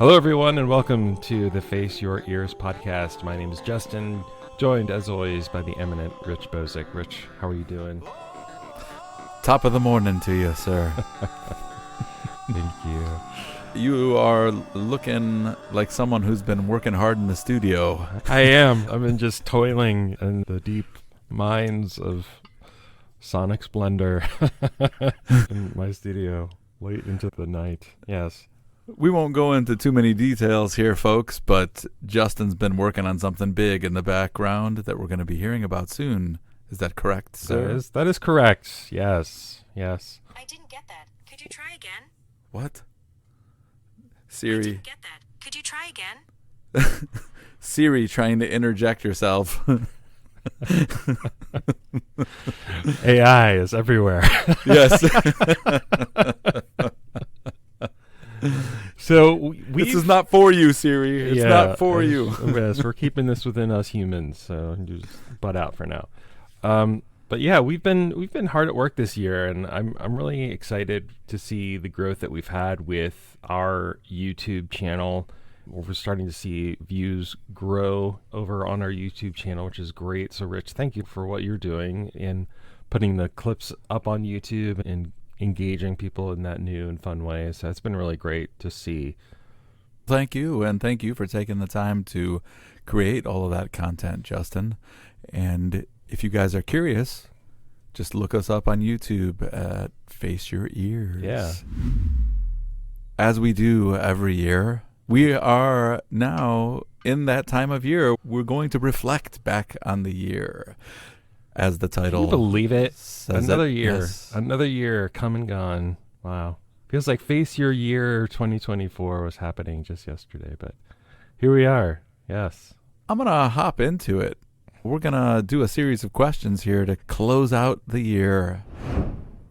Hello, everyone, and welcome to the Face Your Ears podcast. My name is Justin, joined, as always, by the eminent Rich Bozic. Rich, how are you doing? Top of the morning to you, sir. Thank you. You are looking like someone who's been working hard in the studio. I am. I've been just toiling in the deep mines of sonic splendor in my studio late into the night. Yes. We won't go into too many details here, folks, but Justin's been working on something big in the background that we're going to be hearing about soon. Is that correct, sir? That is correct. Yes. I didn't get that. Could you try again? What? I Siri. didn't get that. Could you try again? Siri trying to interject herself. AI is everywhere. Yes. So this is not for you, Siri. It's not for you. Yes, we're keeping this within us humans, so just butt out for now. But yeah, we've been hard at work this year, and I'm really excited to see the growth that we've had with our YouTube channel. We're starting to see views grow over on our YouTube channel, which is great. So, Rich, thank you for what you're doing in putting the clips up on YouTube and engaging people in that new and fun way. So it's been really great to see. Thank you, and thank you for taking the time to create all of that content, Justin. And if you guys are curious, just look us up on YouTube at Face Your Ears. Yeah. As we do every year, we are now in that time of year. We're going to reflect back on the year. As the title. Can you believe it? Another year. Yes. Another year come and gone. Wow. Feels like Face Your Year 2024 was happening just yesterday, but here we are. Yes. I'm going to hop into it. We're going to do a series of questions here to close out the year.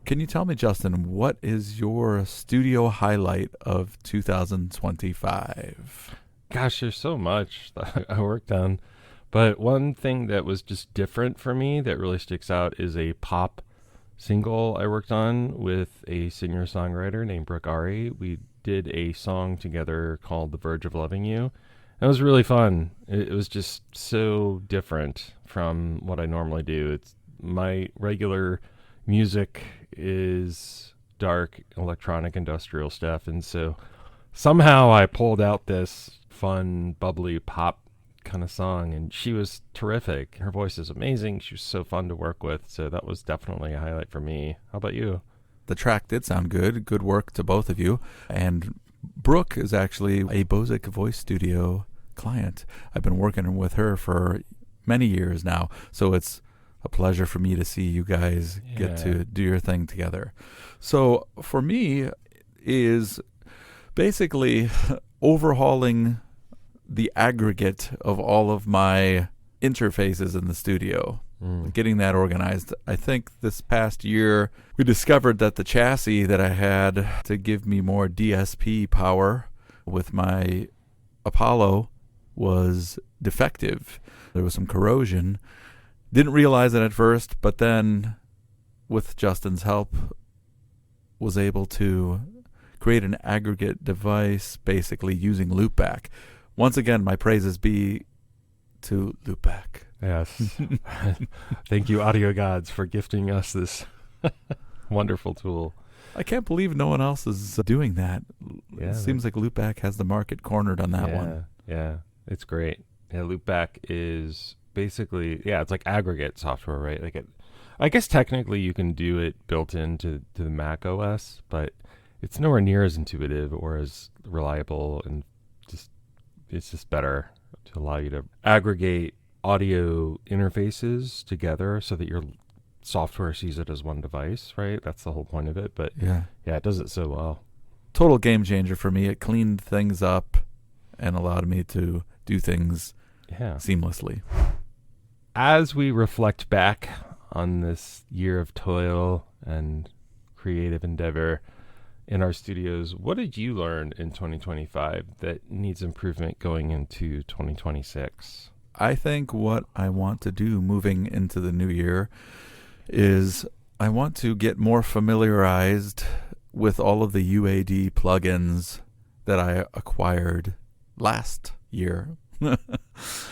Can you tell me, Justin, what is your studio highlight of 2025? Gosh, there's so much that I worked on. But one thing that was just different for me that really sticks out is a pop single I worked on with a singer-songwriter named Brooke Ari. We did a song together called The Verge of Loving You. It was really fun. It was just so different from what I normally do. It's my regular music is dark, electronic, industrial stuff. And so somehow I pulled out this fun, bubbly pop kind of song, and she was terrific. Her voice is amazing. She was so fun to work with, so that was definitely a highlight for me. How about you? The track did sound good. Good work to both of you. And Brooke is actually a Bozic Voice Studio client. I've been working with her for many years now, so it's a pleasure for me to see you guys get to do your thing together. So for me is basically overhauling the aggregate of all of my interfaces in the studio, getting that organized. I think this past year we discovered that the chassis that I had to give me more DSP power with my Apollo was defective. There was some corrosion. Didn't realize it at first, but then with Justin's help was able to create an aggregate device basically using loopback. Once again, my praises be to Loopback. Yes. Thank you, audio gods, for gifting us this wonderful tool. I can't believe no one else is doing that. Yeah, it seems like Loopback has the market cornered on that one. Yeah, it's great. Yeah, Loopback is basically, it's like aggregate software, right? Like I guess technically you can do it built into the Mac OS, but it's nowhere near as intuitive or as reliable, and it's just better to allow you to aggregate audio interfaces together so that your software sees it as one device, right? That's the whole point of it. But yeah, it does it so well. Total game changer for me. It cleaned things up and allowed me to do things seamlessly. As we reflect back on this year of toil and creative endeavor in our studios, what did you learn in 2025 that needs improvement going into 2026? I think what I want to do moving into the new year is I want to get more familiarized with all of the UAD plugins that I acquired last year.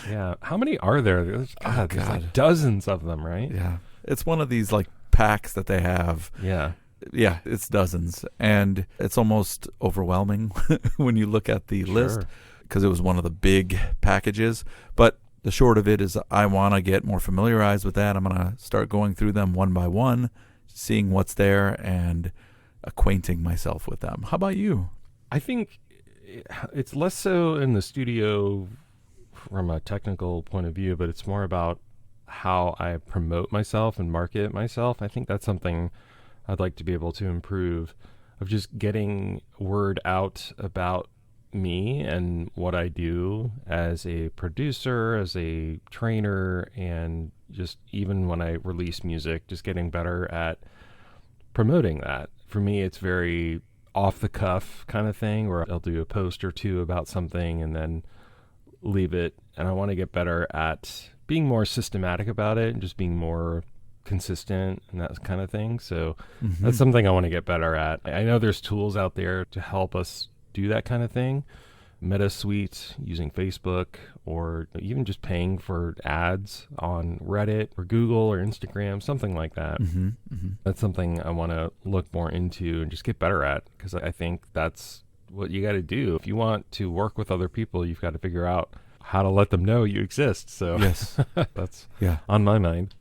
Yeah. How many are there? There's like dozens of them, right? Yeah. It's one of these like packs that they have. Yeah. Yeah, it's dozens. And it's almost overwhelming when you look at the list, because it was one of the big packages. But the short of it is I want to get more familiarized with that. I'm going to start going through them one by one, seeing what's there and acquainting myself with them. How about you? I think it's less so in the studio from a technical point of view, but it's more about how I promote myself and market myself. I think that's something I'd like to be able to improve, of just getting word out about me and what I do as a producer, as a trainer, and just even when I release music, just getting better at promoting that. For me, it's very off the cuff kind of thing, where I'll do a post or two about something and then leave it. And I want to get better at being more systematic about it and just being more consistent and that kind of thing. So that's something I want to get better at. I know there's tools out there to help us do that kind of thing. MetaSuite, using Facebook, or even just paying for ads on Reddit or Google or Instagram, something like that. That's something I want to look more into and just get better at, because I think that's what you got to do. If you want to work with other people, you've got to figure out how to let them know you exist. So yes, that's yeah, on my mind.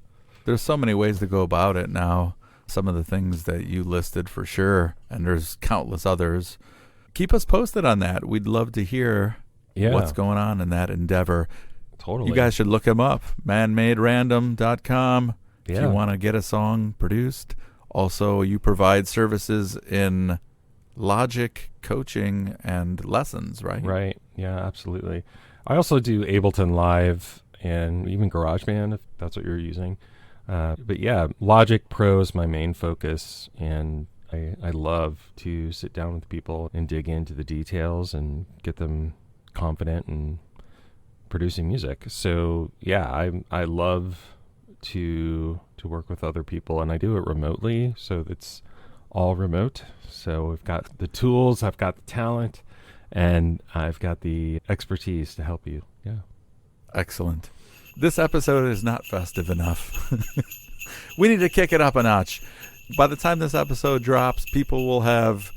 There's so many ways to go about it now. Some of the things that you listed for sure, and there's countless others. Keep us posted on that. We'd love to hear what's going on in that endeavor. Totally. You guys should look him up, manmaderandom.com, if you want to get a song produced. Also, you provide services in Logic coaching and lessons, right? Right. Yeah, absolutely. I also do Ableton Live and even GarageBand, if that's what you're using. But yeah, Logic Pro is my main focus, and I love to sit down with people and dig into the details and get them confident in producing music. So yeah, I love to work with other people, and I do it remotely, so it's all remote. So we've got the tools, I've got the talent, and I've got the expertise to help you. Yeah. Excellent. This episode is not festive enough. We need to kick it up a notch. By the time this episode drops, people will have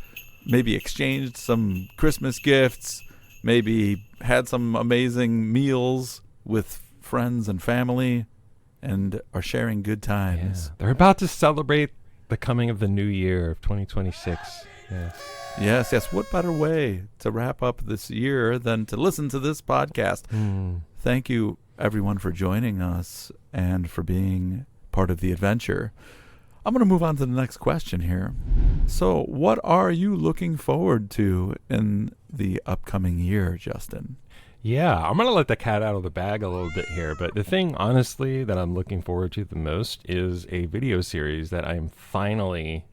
maybe exchanged some Christmas gifts, maybe had some amazing meals with friends and family, and are sharing good times. Yeah. They're about to celebrate the coming of the new year of 2026. Yes. Yes. What better way to wrap up this year than to listen to this podcast? Thank you, everyone, for joining us and for being part of the adventure. I'm going to move on to the next question here. So, what are you looking forward to in the upcoming year, Justin? Yeah, I'm going to let the cat out of the bag a little bit here, but the thing, honestly, that I'm looking forward to the most is a video series that I'm finally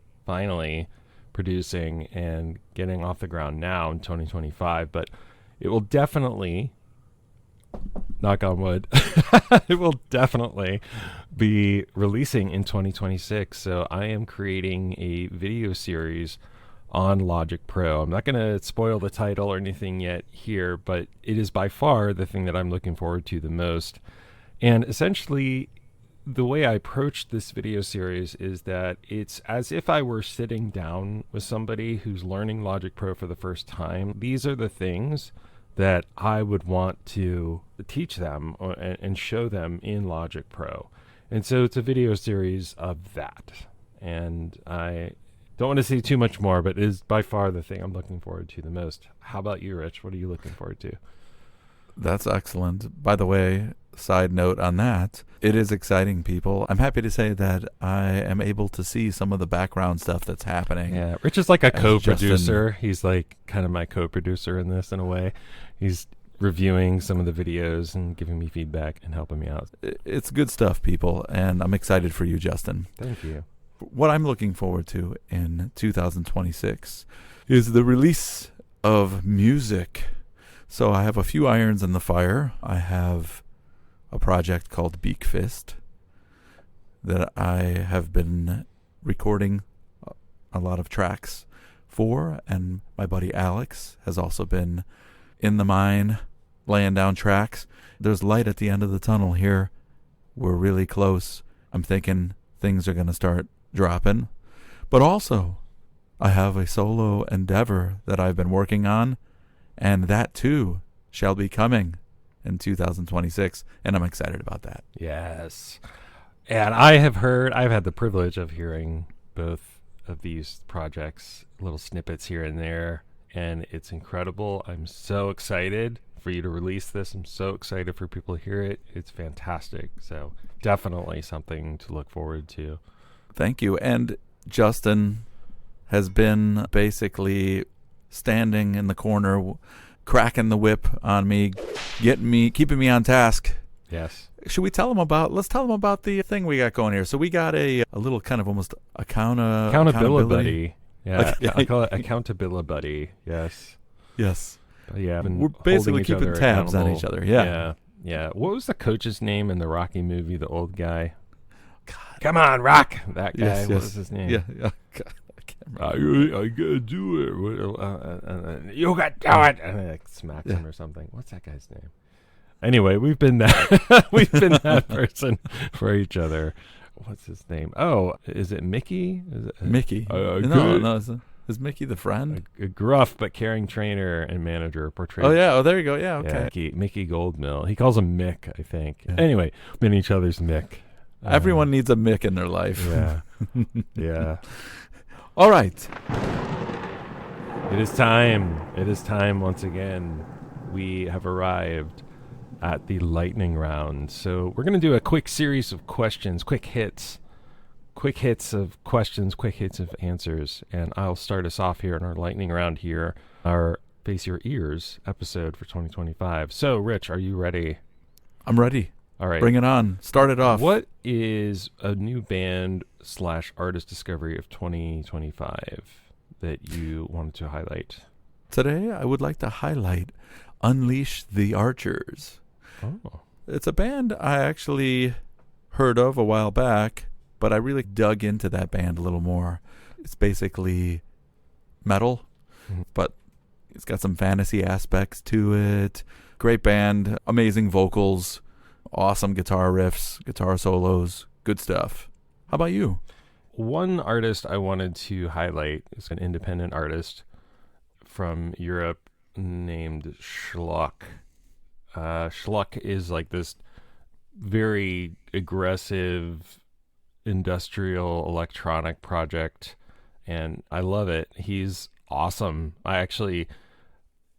producing and getting off the ground now in 2025, but it will definitely, knock on wood, it will definitely be releasing in 2026. So I am creating a video series on Logic Pro. I'm not going to spoil the title or anything yet here, but it is by far the thing that I'm looking forward to the most. And essentially, the way I approach this video series is that it's as if I were sitting down with somebody who's learning Logic Pro for the first time. These are the things that I would want to teach them and show them in Logic Pro. And so it's a video series of that. And I don't want to say too much more, but it is by far the thing I'm looking forward to the most. How about you, Rich? What are you looking forward to? That's excellent. By the way, side note on that, it is exciting, people. I'm happy to say that I am able to see some of the background stuff that's happening. Yeah, Rich is like a co-producer. He's like kind of my co-producer in this in a way. He's reviewing some of the videos and giving me feedback and helping me out. It's good stuff, people, and I'm excited for you, Justin. Thank you. What I'm looking forward to in 2026 is the release of music. So I have a few irons in the fire. I have a project called Beak Fist that I have been recording a lot of tracks for, and my buddy Alex has also been in the mine laying down tracks. There's light at the end of the tunnel here. We're really close. I'm thinking things are going to start dropping. But also, I have a solo endeavor that I've been working on, and that too shall be coming in 2026, and I'm excited about that. Yes. And I've had the privilege of hearing both of these projects, little snippets here and there, and it's incredible. I'm so excited for you to release this. I'm so excited for people to hear it. It's fantastic. So definitely something to look forward to. Thank you. And Justin has been basically standing in the corner, cracking the whip on me, keeping me on task. Yes. Should we tell them about? Let's tell them about the thing we got going here. So we got a little kind of almost accountability buddy. Yeah, Yeah. I call it accountability buddy. Yes. Yes. Yeah, We're basically keeping tabs on each other. Yeah. Yeah. What was the coach's name in the Rocky movie? The old guy. God. Come on, Rock. That guy. Yes, what was his name? Yeah. God, I can't remember. I gotta do it. You got to do it. And I smacks him or something. What's that guy's name? Anyway, we've been that person for each other. What's his name? Oh, is it Mickey? Mickey. No. Is Mickey the friend? A gruff but caring trainer and manager portrayed. Oh yeah. Oh, there you go. Yeah. Okay. Yeah, Mickey Goldmill. He calls him Mick, I think. Yeah. Anyway, been each other's Mick. Everyone needs a Mick in their life. Yeah. Yeah. All right. It is time. It is time once again. We have arrived at the lightning round. So we're going to do a quick series of questions, quick hits of questions, quick hits of answers. And I'll start us off here in our lightning round here, our Face Your Ears episode for 2025. So, Rich, are you ready? I'm ready. All right. Bring it on. Start it off. What is a new band / artist discovery of 2025 that you wanted to highlight? Today, I would like to highlight Unleash the Archers. Oh. It's a band I actually heard of a while back, but I really dug into that band a little more. It's basically metal, but it's got some fantasy aspects to it. Great band, amazing vocals, awesome guitar riffs, guitar solos, good stuff. How about you? One artist I wanted to highlight is an independent artist from Europe named Schluck. Schluck is like this very aggressive industrial electronic project, and I love it. He's awesome. I actually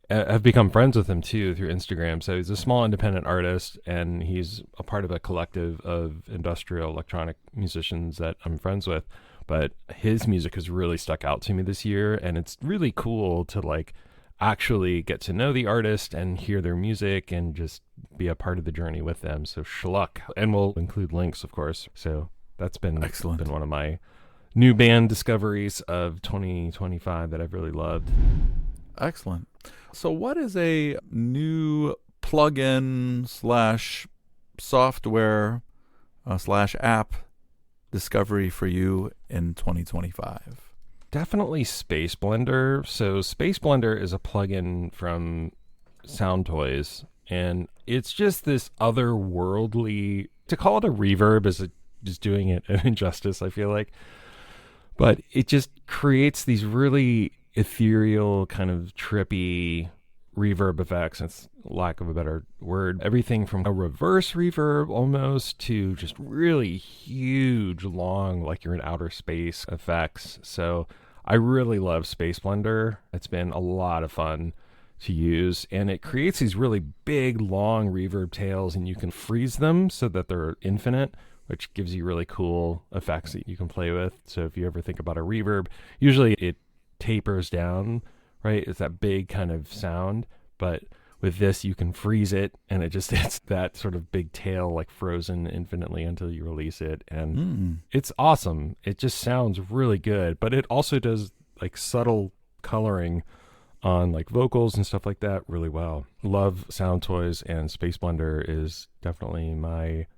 have become friends with him too through Instagram. So he's a small independent artist, and he's a part of a collective of industrial electronic musicians that I'm friends with. But his music has really stuck out to me this year, and it's really cool to like actually get to know the artist and hear their music and just be a part of the journey with them. So Schluck, and we'll include links, of course. So that's been Excellent. Been one of my new band discoveries of 2025 that I've really loved. Excellent. So what is a new plugin / software / app discovery for you in 2025? Definitely Space Blender. So Space Blender is a plugin from Soundtoys, and it's just this otherworldly, to call it a reverb is just doing it an injustice, I feel like. But it just creates these really ethereal, kind of trippy reverb effects. That's lack of a better word. Everything from a reverse reverb almost to just really huge, long, like you're in outer space effects. So I really love Space Blender. It's been a lot of fun to use, and it creates these really big, long reverb tails, and you can freeze them so that they're infinite, which gives you really cool effects that you can play with. So if you ever think about a reverb, usually it tapers down, right? It's that big kind of sound, but with this you can freeze it, and it's that sort of big tail, like frozen infinitely until you release it, and it's awesome. It just sounds really good, but it also does like subtle coloring on like vocals and stuff like that really well. Love Soundtoys, and Space Blender is definitely my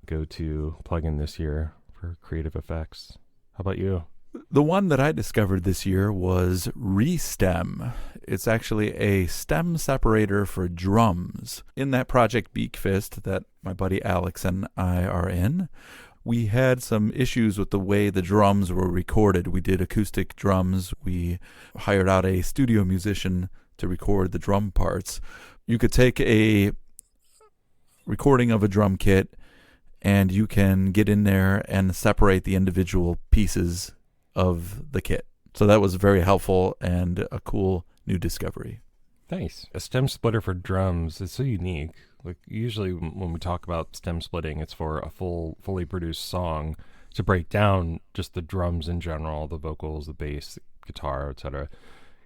go-to plugin this year for creative effects. How about you? The one that I discovered this year was Restem. It's actually a stem separator for drums. In that project Beakfist that my buddy Alex and I are in, we had some issues with the way the drums were recorded. We did acoustic drums. We hired out a studio musician to record the drum parts. You could take a recording of a drum kit and you can get in there and separate the individual pieces of the kit. So that was very helpful and a cool new discovery. Nice. A stem splitter for drums is so unique. Like usually when we talk about stem splitting, it's for a fully produced song to break down just the drums in general, the vocals, the bass, the guitar, etc.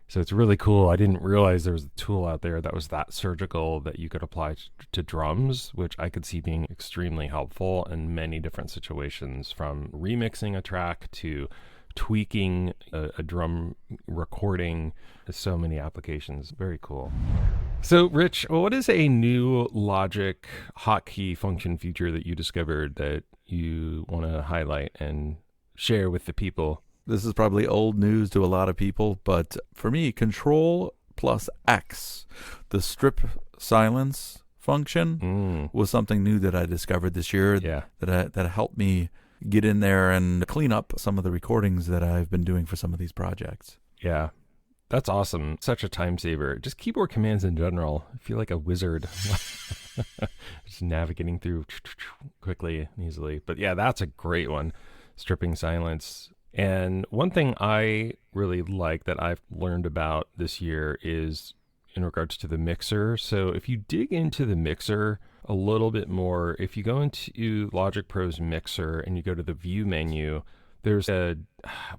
So it's really cool. I didn't realize there was a tool out there that was that surgical that you could apply to drums, which I could see being extremely helpful in many different situations, from remixing a track to tweaking a drum recording. There's so many applications. Very cool. So, Rich, what is a new Logic hotkey function feature that you discovered that you want to highlight and share with the people? This is probably old news to a lot of people, but for me, Control plus X, the strip silence function, was something new that I discovered this year. Yeah. That helped me get in there and clean up some of the recordings that I've been doing for some of these projects. Yeah. That's awesome. Such a time saver. Just keyboard commands in general. I feel like a wizard. Just navigating through quickly and easily. But yeah, that's a great one. Stripping silence. And one thing I really like that I've learned about this year is in regards to the mixer. So if you dig into the mixer a little bit more, if you go into Logic Pro's mixer and you go to the view menu, there's I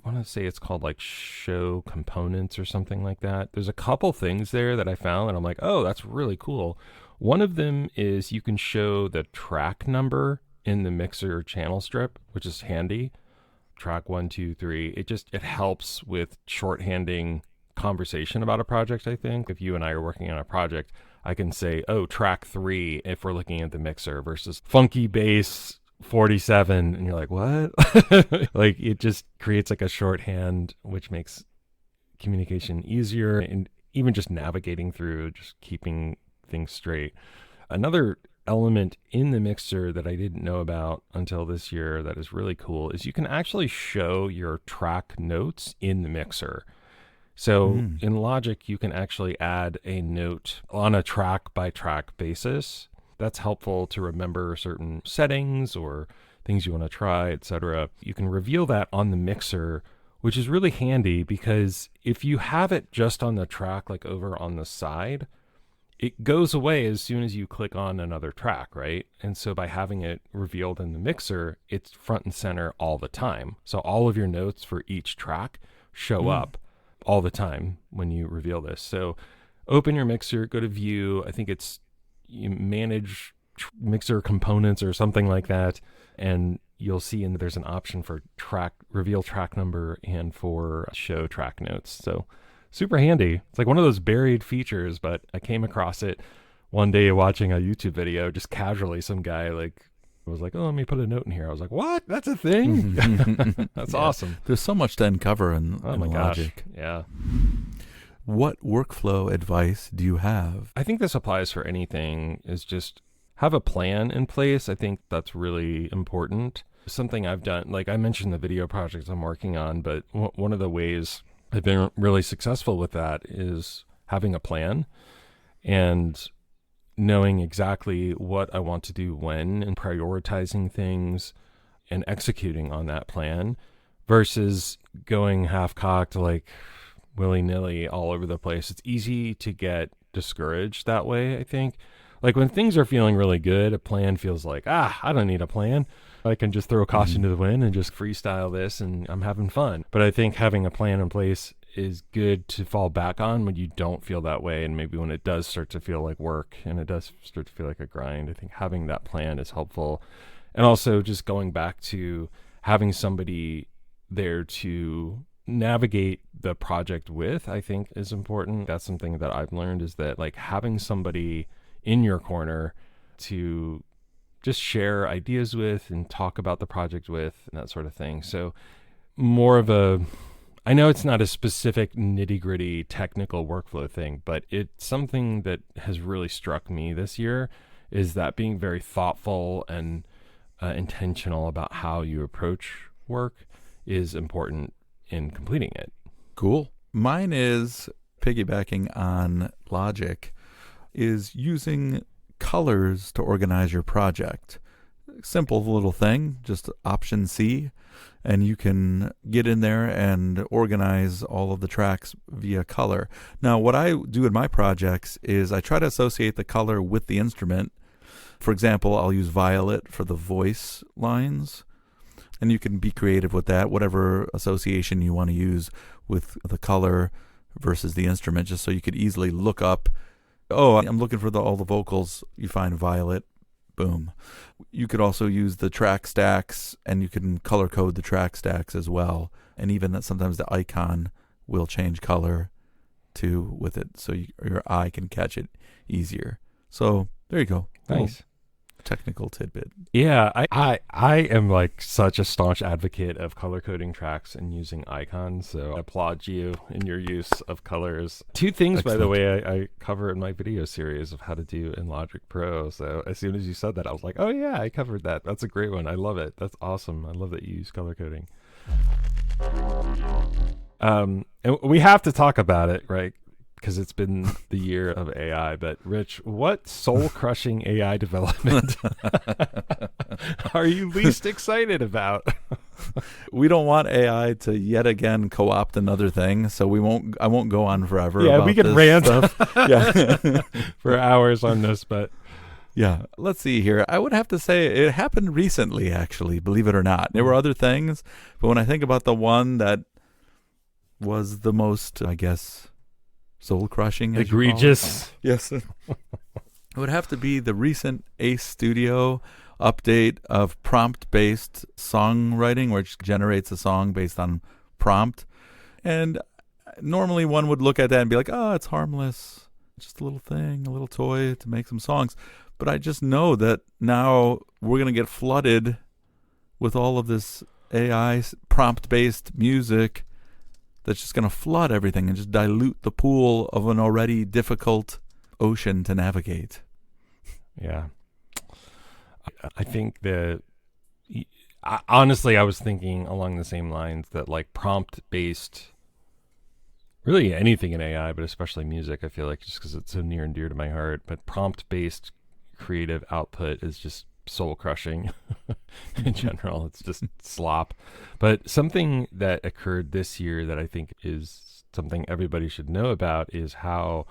want to say it's called like show components or something like that. There's a couple things there that I found and I'm like, oh, that's really cool. One of them is you can show the track number in the mixer channel strip, which is handy. Track 1, 2, 3. It helps with shorthanding conversation about a project. I think if you and I are working on a project, I can say, oh, track 3 if we're looking at the mixer versus funky bass 47, and you're like, what? Like it just creates like a shorthand, which makes communication easier and even just navigating through, just keeping things straight. Another element in the mixer that I didn't know about until this year that is really cool is you can actually show your track notes in the mixer. So in Logic, you can actually add a note on a track by track basis. That's helpful to remember certain settings or things you want to try, etc. You can reveal that on the mixer, which is really handy because if you have it just on the track, like over on the side, it goes away as soon as you click on another track, right? And so by having it revealed in the mixer, it's front and center all the time. So all of your notes for each track show up all the time when you reveal this. So open your mixer, go to view. I think it's you manage mixer components or something like that. And you'll see there's an option for reveal track number and for show track notes. So super handy. It's like one of those buried features, but I came across it one day watching a YouTube video, just casually. Some guy was like, oh, let me put a note in here. I was like, what? That's a thing? That's awesome. There's so much to uncover in Logic. Gosh. Yeah. What workflow advice do you have? I think this applies for anything, is just have a plan in place. I think that's really important. Something I've done, like I mentioned the video projects I'm working on, but one of the ways I've been really successful with that is having a plan and knowing exactly what I want to do when and prioritizing things and executing on that plan versus going half-cocked, like willy-nilly all over the place. It's easy to get discouraged that way, I think. Like when things are feeling really good, a plan feels like, I don't need a plan. I can just throw caution to the wind and just freestyle this and I'm having fun. But I think having a plan in place is good to fall back on when you don't feel that way, and maybe when it does start to feel like work and it does start to feel like a grind. I think having that plan is helpful. And also just going back to having somebody there to navigate the project with, I think is important. That's something that I've learned, is that like having somebody in your corner to just share ideas with and talk about the project with and that sort of thing. So more of a, I know it's not a specific nitty gritty technical workflow thing, but it's something that has really struck me this year is that being very thoughtful and intentional about how you approach work is important in completing it. Cool. Mine is piggybacking on Logic, is using colors to organize your project. Simple little thing, just Option C, and you can get in there and organize all of the tracks via color. Now, what I do in my projects is I try to associate the color with the instrument. For example, I'll use violet for the voice lines, and you can be creative with that, whatever association you want to use with the color versus the instrument, just so you could easily look up, oh, I'm looking for all the vocals. You find violet, boom. You could also use the track stacks, and you can color code the track stacks as well. And even that sometimes the icon will change color too with it, so your eye can catch it easier. So there you go. Nice. Technical tidbit. Yeah, I am like such a staunch advocate of color coding tracks and using icons, so I applaud you in your use of colors. Two things, Excellent. by the way, I cover in my video series of how to do in Logic Pro. So as soon as you said that, I was like, oh yeah, I covered that. That's a great one. I love it. That's awesome. I love that you use color coding. And we have to talk about it, right? Because it's been the year of AI. But Rich, what soul-crushing AI development are you least excited about? We don't want AI to yet again co-opt another thing, so I won't go on forever. Yeah, about we could this rant stuff. Yeah. for hours on this, but Yeah. Let's see here. I would have to say it happened recently, actually, believe it or not. There were other things, but when I think about the one that was the most, I guess, soul-crushing, as you call it. egregious. Yes. It would have to be the recent Ace Studio update of prompt-based songwriting, which generates a song based on prompt. And normally one would look at that and be like, oh, it's harmless. Just a little thing, a little toy to make some songs. But I just know that now we're going to get flooded with all of this AI prompt-based music that's just going to flood everything and just dilute the pool of an already difficult ocean to navigate. Yeah. I think honestly, I was thinking along the same lines that like prompt-based, really anything in AI, but especially music, I feel like just because it's so near and dear to my heart, but prompt-based creative output is just soul-crushing in general. It's just slop. But something that occurred this year that I think is something everybody should know about is how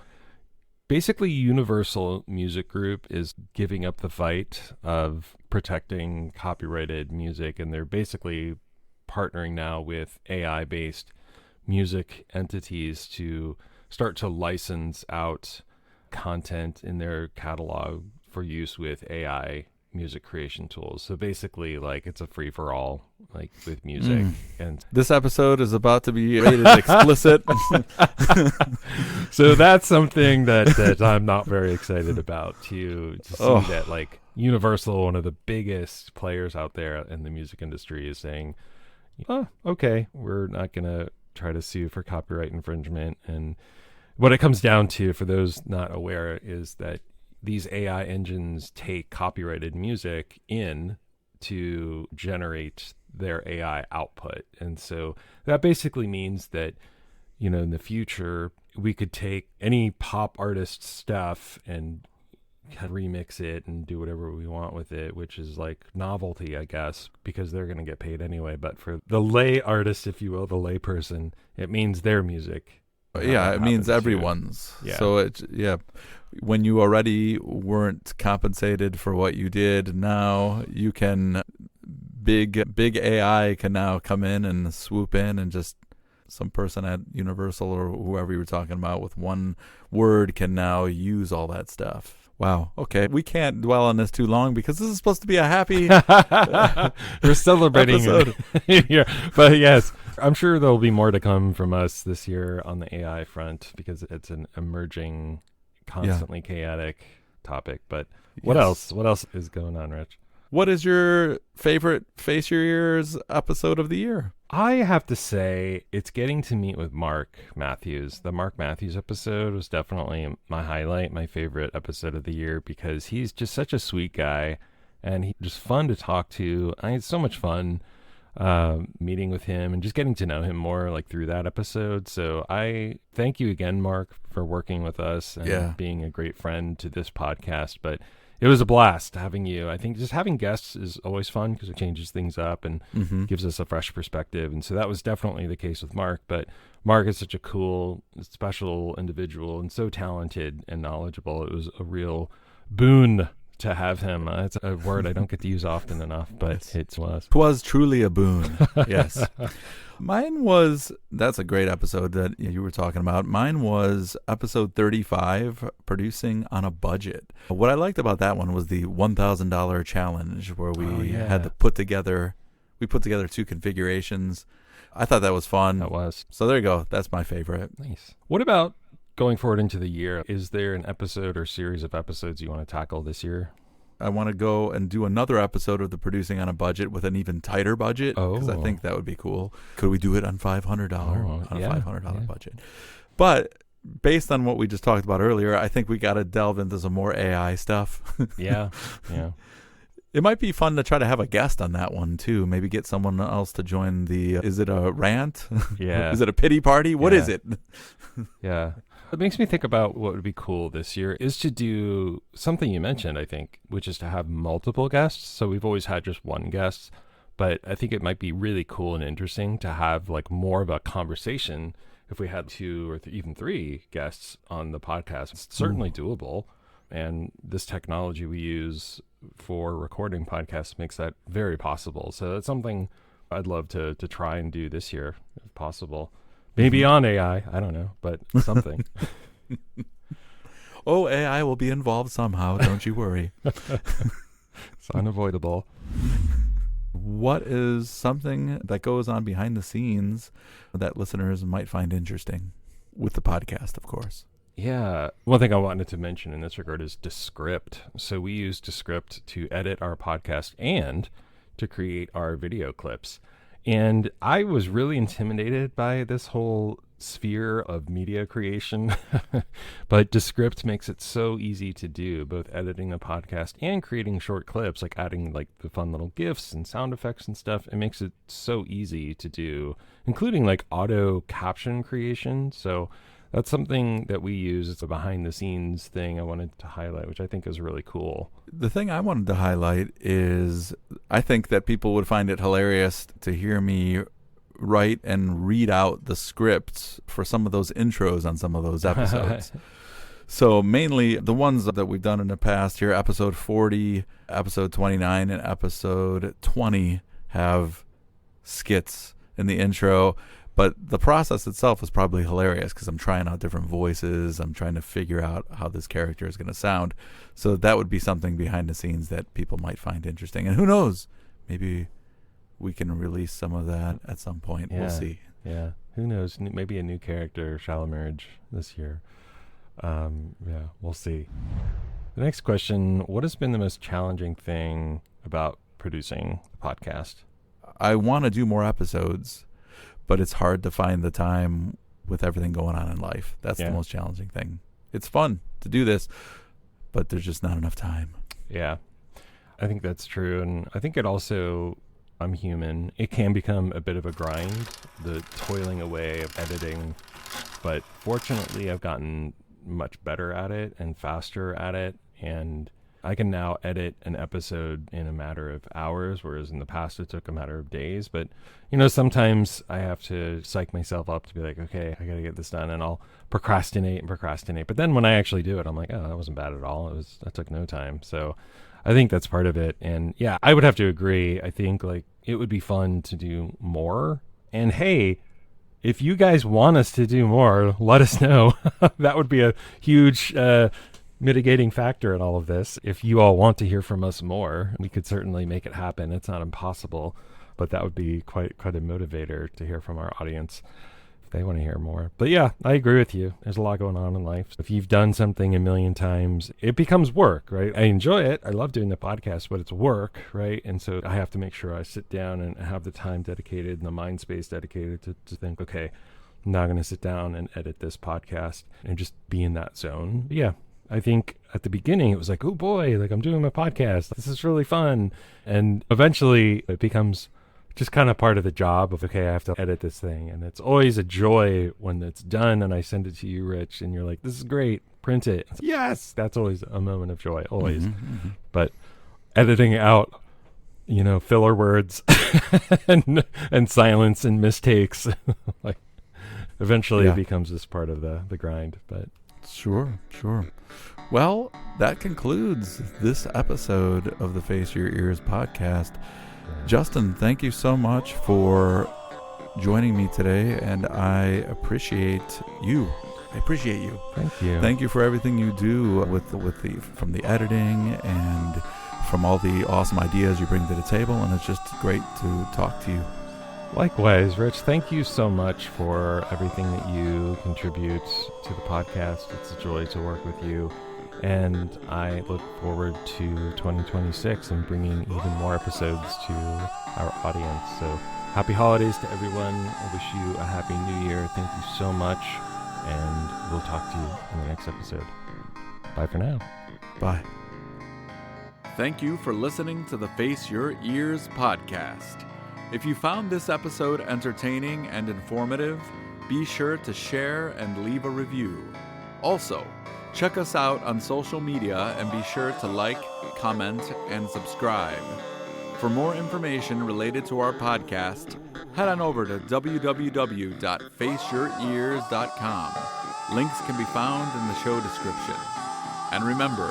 basically Universal Music Group is giving up the fight of protecting copyrighted music, and they're basically partnering now with AI-based music entities to start to license out content in their catalog for use with AI music creation tools. So basically, like, it's a free-for-all, like, with music. And This episode is about to be rated explicit. so that's something that I'm not very excited about, to see that, like, Universal, one of the biggest players out there in the music industry, is saying, oh, okay, we're not going to try to sue for copyright infringement. And what it comes down to, for those not aware, is that these AI engines take copyrighted music in to generate their AI output. And so that basically means that, you know, in the future, we could take any pop artist stuff and remix it and do whatever we want with it, which is like novelty, I guess, because they're going to get paid anyway. But for the lay artist, if you will, the lay person, it means their music. Yeah, it means everyone's. Yeah. So when you already weren't compensated for what you did, now you can big AI can now come in and swoop in, and just some person at Universal or whoever you were talking about with one word can now use all that stuff. Wow. Okay. We can't dwell on this too long because this is supposed to be a happy we're celebrating episode. Yeah. But yes, I'm sure there'll be more to come from us this year on the AI front, because it's an emerging, constantly chaotic topic. But what else? What else is going on, Rich? What is your favorite Face Your Ears episode of the year? I have to say, it's getting to meet with Mark Matthews. The Mark Matthews episode was definitely my highlight, my favorite episode of the year, because he's just such a sweet guy and he's just fun to talk to. I had so much fun meeting with him and just getting to know him more like through that episode. So I thank you again, Mark, for working with us and being a great friend to this podcast. But it was a blast having you. I think just having guests is always fun because it changes things up and gives us a fresh perspective. And so that was definitely the case with Mark. But Mark is such a cool, special individual and so talented and knowledgeable. It was a real boon to have him. It's a word I don't get to use often enough, but it was. 'Twas truly a boon. Yes. Mine was, that's a great episode that you were talking about. Mine was episode 35, producing on a budget. What I liked about that one was the $1,000 challenge where we had to put together 2 configurations. I thought that was fun. That was. So there you go. That's my favorite. Nice. What about going forward into the year? Is there an episode or series of episodes you want to tackle this year? I want to go and do another episode of the producing on a budget with an even tighter budget because I think that would be cool. Could we do it on $500 $500 budget? But based on what we just talked about earlier, I think we got to delve into some more AI stuff. Yeah. It might be fun to try to have a guest on that one too. Maybe get someone else to join the. Is it a rant? Yeah. Is it a pity party? What is it? Yeah. It makes me think about what would be cool this year is to do something you mentioned, I think, which is to have multiple guests. So we've always had just one guest, but I think it might be really cool and interesting to have like more of a conversation if we had 2 or even 3 guests on the podcast. It's certainly doable. And this technology we use for recording podcasts makes that very possible. So that's something I'd love to try and do this year if possible. Maybe on AI, I don't know, but something. AI will be involved somehow, don't you worry. It's unavoidable. What is something that goes on behind the scenes that listeners might find interesting with the podcast, of course? Yeah. One thing I wanted to mention in this regard is Descript. So we use Descript to edit our podcast and to create our video clips. And I was really intimidated by this whole sphere of media creation, but Descript makes it so easy to do, both editing the podcast and creating short clips, like adding like the fun little GIFs and sound effects and stuff. It makes it so easy to do, including like auto caption creation. So that's something that we use. It's a behind the scenes thing I wanted to highlight, which I think is really cool. The thing I wanted to highlight is I think that people would find it hilarious to hear me write and read out the scripts for some of those intros on some of those episodes. So mainly the ones that we've done in the past here, episode 40, episode 29, and episode 20 have skits in the intro. But the process itself is probably hilarious because I'm trying out different voices. I'm trying to figure out how this character is going to sound. So that would be something behind the scenes that people might find interesting. And who knows, maybe we can release some of that at some point. Yeah, we'll see. Yeah, who knows? Maybe a new character shall emerge this year. Yeah, we'll see. The next question, what has been the most challenging thing about producing the podcast? I want to do more episodes, but it's hard to find the time with everything going on in life. That's the most challenging thing. It's fun to do this, but there's just not enough time. Yeah, I think that's true. And I think it also, I'm human. It can become a bit of a grind, the toiling away of editing. But fortunately, I've gotten much better at it and faster at it. And I can now edit an episode in a matter of hours, whereas in the past it took a matter of days. But, you know, sometimes I have to psych myself up to be like, okay, I got to get this done, and I'll procrastinate. But then when I actually do it, I'm like, oh, that wasn't bad at all. That took no time. So I think that's part of it. And yeah, I would have to agree. I think like it would be fun to do more. And hey, if you guys want us to do more, let us know. That would be a huge mitigating factor in all of this. If you all want to hear from us more, we could certainly make it happen. It's not impossible, but that would be quite a motivator to hear from our audience. they want to hear more. But yeah, I agree with you. There's a lot going on in life. If you've done something a million times, it becomes work, right? I enjoy it. I love doing the podcast, but it's work, right? And so I have to make sure I sit down and have the time dedicated and the mind space dedicated to think, okay, I'm now going to sit down and edit this podcast and just be in that zone. But yeah, I think at the beginning it was like, oh boy, like I'm doing my podcast. This is really fun. And eventually it becomes just kind of part of the job of, okay, I have to edit this thing. And it's always a joy when it's done and I send it to you, Rich, and you're like, this is great, print it. Yes, that's always a moment of joy, always. But editing out, filler words and silence and mistakes, like eventually it becomes this part of the grind. But Sure. Well, that concludes this episode of the Face Your Ears podcast. Justin, thank you so much for joining me today, and I appreciate you. Thank you. Thank you for everything you do from the editing and from all the awesome ideas you bring to the table, and it's just great to talk to you. Likewise, Rich, thank you so much for everything that you contribute to the podcast. It's a joy to work with you. And I look forward to 2026 and bringing even more episodes to our audience. So happy holidays to everyone. I wish you a happy new year. Thank you so much. And we'll talk to you in the next episode. Bye for now. Bye. Thank you for listening to the Face Your Ears podcast. If you found this episode entertaining and informative, be sure to share and leave a review. Also, check us out on social media and be sure to like, comment, and subscribe. For more information related to our podcast, head on over to www.faceyourears.com. Links can be found in the show description. And remember,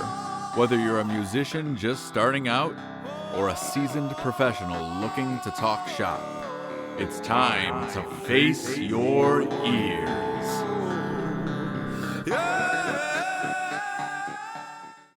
whether you're a musician just starting out or a seasoned professional looking to talk shop, it's time to face your ears.